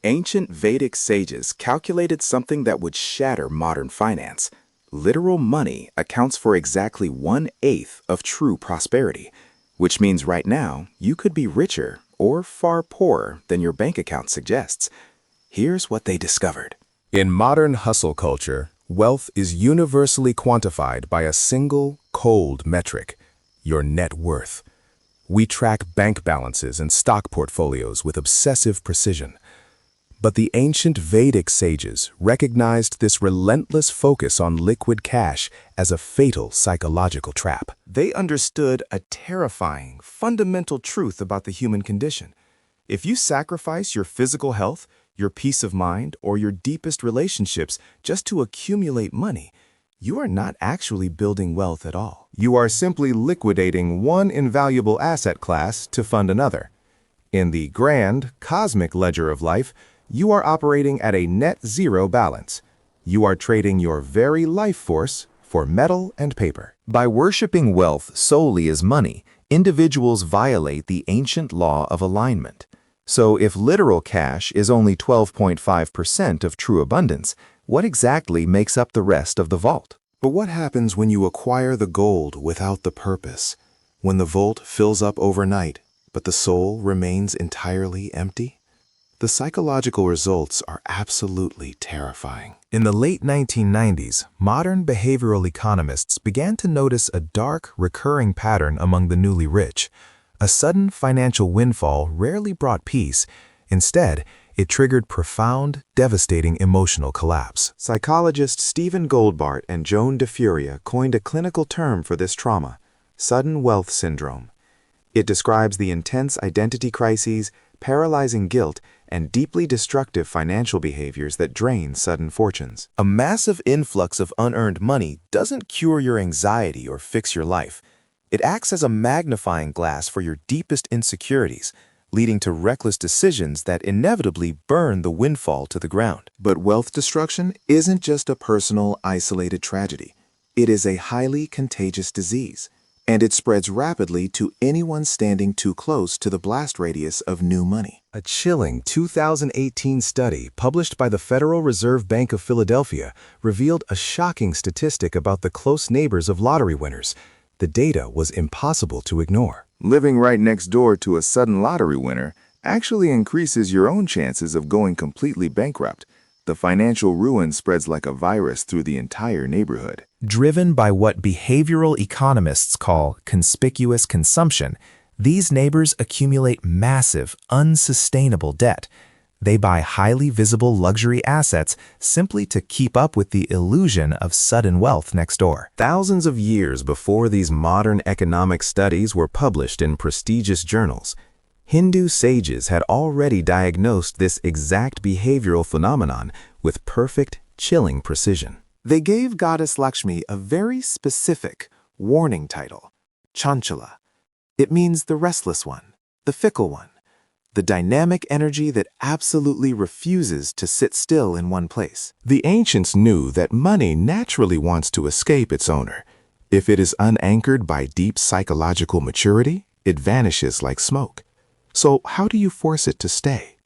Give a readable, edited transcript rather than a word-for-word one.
Ancient Vedic sages calculated something that would shatter modern finance. Literal money accounts for exactly 1/8 of true prosperity, which means right now you could be richer or far poorer than your bank account suggests. Here's what they discovered. In modern hustle culture, wealth is universally quantified by a single, cold metric: your net worth. We track bank balances and stock portfolios with obsessive precision. But the ancient Vedic sages recognized this relentless focus on liquid cash as a fatal psychological trap. They understood a terrifying, fundamental truth about the human condition. If you sacrifice your physical health, your peace of mind, or your deepest relationships just to accumulate money, you are not actually building wealth at all. You are simply liquidating one invaluable asset class to fund another. In the grand, cosmic ledger of life, you are operating at a net zero balance. You are trading your very life force for metal and paper. By worshiping wealth solely as money, individuals violate the ancient law of alignment. So if literal cash is only 12.5% of true abundance, what exactly makes up the rest of the vault? But what happens when you acquire the gold without the purpose? When the vault fills up overnight, but the soul remains entirely empty? The psychological results are absolutely terrifying. In the late 1990s, modern behavioral economists began to notice a dark, recurring pattern among the newly rich. A sudden financial windfall rarely brought peace. Instead, it triggered profound, devastating emotional collapse. Psychologists Stephen Goldbart and Joan DeFuria coined a clinical term for this trauma: sudden wealth syndrome. It describes the intense identity crises, paralyzing guilt, and deeply destructive financial behaviors that drain sudden fortunes. A massive influx of unearned money doesn't cure your anxiety or fix your life. It acts as a magnifying glass for your deepest insecurities, leading to reckless decisions that inevitably burn the windfall to the ground. But wealth destruction isn't just a personal, isolated tragedy. It is a highly contagious disease, and it spreads rapidly to anyone standing too close to the blast radius of new money. A chilling 2018 study published by the Federal Reserve Bank of Philadelphia revealed a shocking statistic about the close neighbors of lottery winners. The data was impossible to ignore. Living right next door to a sudden lottery winner actually increases your own chances of going completely bankrupt. The financial ruin spreads like a virus through the entire neighborhood. Driven by what behavioral economists call conspicuous consumption, these neighbors accumulate massive, unsustainable debt. They buy highly visible luxury assets simply to keep up with the illusion of sudden wealth next door. Thousands of years before these modern economic studies were published in prestigious journals, Hindu sages had already diagnosed this exact behavioral phenomenon with perfect, chilling precision. They gave goddess Lakshmi a very specific, warning title: Chanchala. It means the restless one, the fickle one, the dynamic energy that absolutely refuses to sit still in one place. The ancients knew that money naturally wants to escape its owner. If it is unanchored by deep psychological maturity, it vanishes like smoke. So how do you force it to stay?